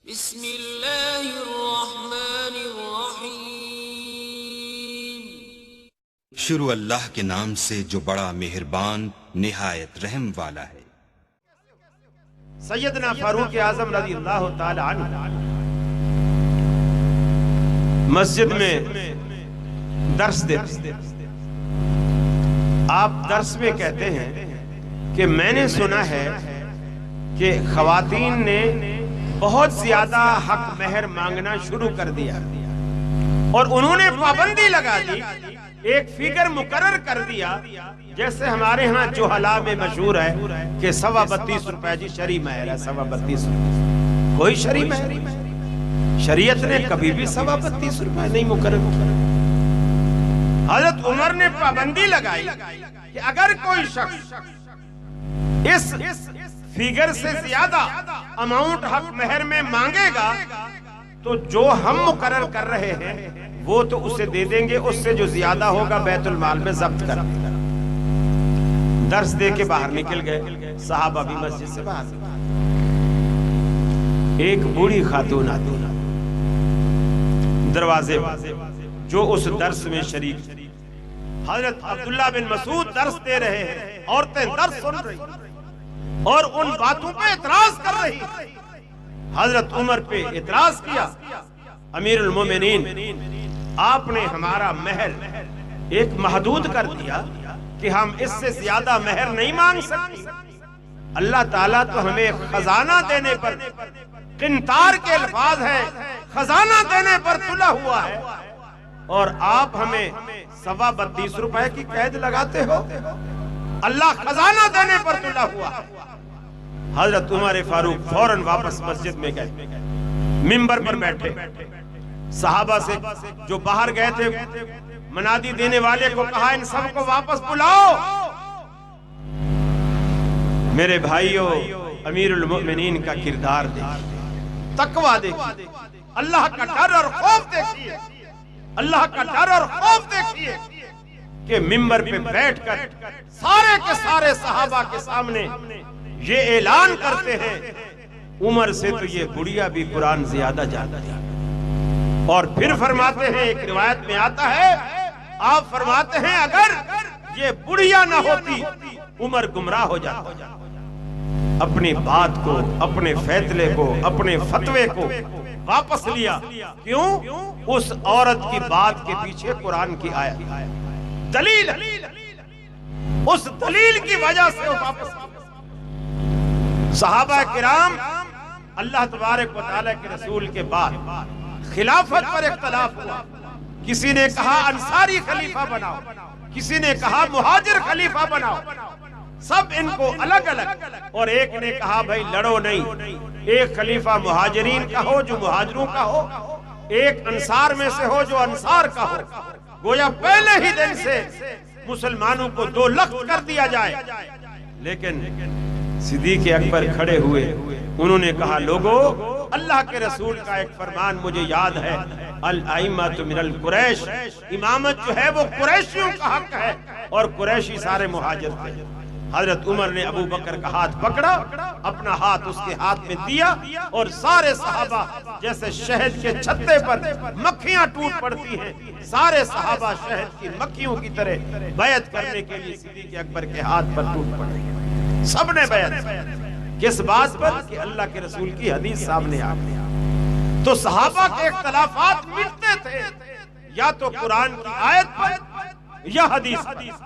بسم اللہ الرحمن الرحیم۔ شروع اللہ کے نام سے جو بڑا مہربان نہایت رحم والا ہے۔ سیدنا فاروق اعظم رضی اللہ تعالی عنہ مسجد میں درس دیتے، آپ درس میں کہتے ہیں کہ میں نے سنا ہے کہ خواتین نے بہت زیادہ حق مہر مانگنا شروع کر دیا اور انہوں نے پابندی لگا دی، ایک فگر مقرر کر دیا، جیسے ہمارے ہاں جوہلا میں مشہور ہے کہ 32.25 روپے جی شرعی مہر ہے، 32.25 روپے، کوئی شرعی مہر، شریعت نے کبھی بھی 32.25 روپے نہیں مقرر کیا۔ حضرت عمر نے پابندی لگائی کہ اگر کوئی شخص اس فگر سے زیادہ اماؤنٹ حق مہر میں مانگے گا تو جو ہم مقرر کر رہے ہیں وہ تو اسے دے دیں گے، اس سے جو زیادہ ہوگا بیت المال میں ضبط کر دیں گے۔ درس دے کے باہر نکل گئے، صحابہ بھی مسجد سے باہر۔ ایک بوڑھی خاتون آتی دروازے جو اس درس میں شریک، حضرت عبداللہ بن مسعود درس دے رہے ہیں، عورتیں درس سن رہی اور ان باتوں پہ اعتراض کر رہی۔ حضرت عمر پہ اعتراض کیا، امیر المومنین آپ نے ہمارا مہر ایک محدود کر دیا کہ ہم اس سے زیادہ مہر نہیں مانگ سکتے۔ اللہ تعالیٰ تو ہمیں خزانہ دینے پر، قنطار کے الفاظ ہیں، خزانہ دینے پر تلا ہوا ہے، اور آپ ہمیں 32.25 روپے کی قید لگاتے ہو۔ اللہ خزانہ دینے پر تلا ہوا ہے۔ حضرت عمر فاروق فوراً واپس مسجد میں گئے، منبر پر بیٹھے، صحابہ سے جو باہر گئے تھے منادی دینے والے کو کہا ان سب کو واپس بلاؤ۔ میرے بھائیوں، امیر المؤمنین کا کردار دیکھیے، تقویٰ دیکھیے، اللہ کا ڈر اور خوف دیکھیے، اللہ کا ڈر اور خوف دیکھیے کہ منبر پہ بیٹھ کر سارے کے سارے صحابہ کے سامنے یہ اعلان کرتے ہیں عمر سے تو یہ بڑھیا بھی قرآن زیادہ جانتی ہے۔ اور پھر فرماتے ہیں، ایک روایت میں آتا ہے، آپ فرماتے ہیں اگر یہ بڑھیا نہ ہوتی عمر گمراہ ہو جاتا۔ اپنی بات کو، اپنے فیصلے کو، اپنے فتوے کو واپس لیا، کیوں؟ اس عورت کی بات کے پیچھے قرآن کی آیت دلیل، اس دلیل کی وجہ سے وہ واپس۔ صحابہ کرام اللہ تبارک و تعالیٰ کے رسول کے بعد خلافت پر اختلاف ہوا، کسی نے کہا انصاری خلیفہ بناؤ، کسی نے کہا مہاجر خلیفہ بناؤ، سب ان کو الگ الگ، اور ایک نے کہا بھائی لڑو نہیں، ایک خلیفہ مہاجرین کا ہو جو مہاجروں کا ہو، ایک انصار میں سے ہو جو انصار کا ہو، گویا پہلے ہی دن سے مسلمانوں کو دو لخت کر دیا جائے۔ لیکن صدیق اکبر کھڑے ہوئے، انہوں نے کہا لوگو، اللہ کے رسول کا ایک فرمان مجھے یاد ہے، الائمۃ من القریش، امامت جو ہے وہ قریشیوں کا حق ہے، اور قریشی سارے مہاجر تھے۔ حضرت عمر نے ابو بکر کا ہاتھ پکڑا، اپنا ہاتھ اس کے ہاتھ میں دیا، اور سارے صحابہ جیسے شہد کے چھتے پر مکھیاں ٹوٹ پڑتی ہیں، سارے صحابہ شہد کی مکھیوں کی طرح بیعت کرنے کے لیے صدیق اکبر کے ہاتھ پر ٹوٹ پڑے۔ سب نے بیعت، کس بات پر؟ کہ اللہ کے رسول کی حدیث سامنے آ گئی۔ تو صحابہ کے اختلافات ملتے تھے یا تو قرآن کی آیت پر یا حدیث پر۔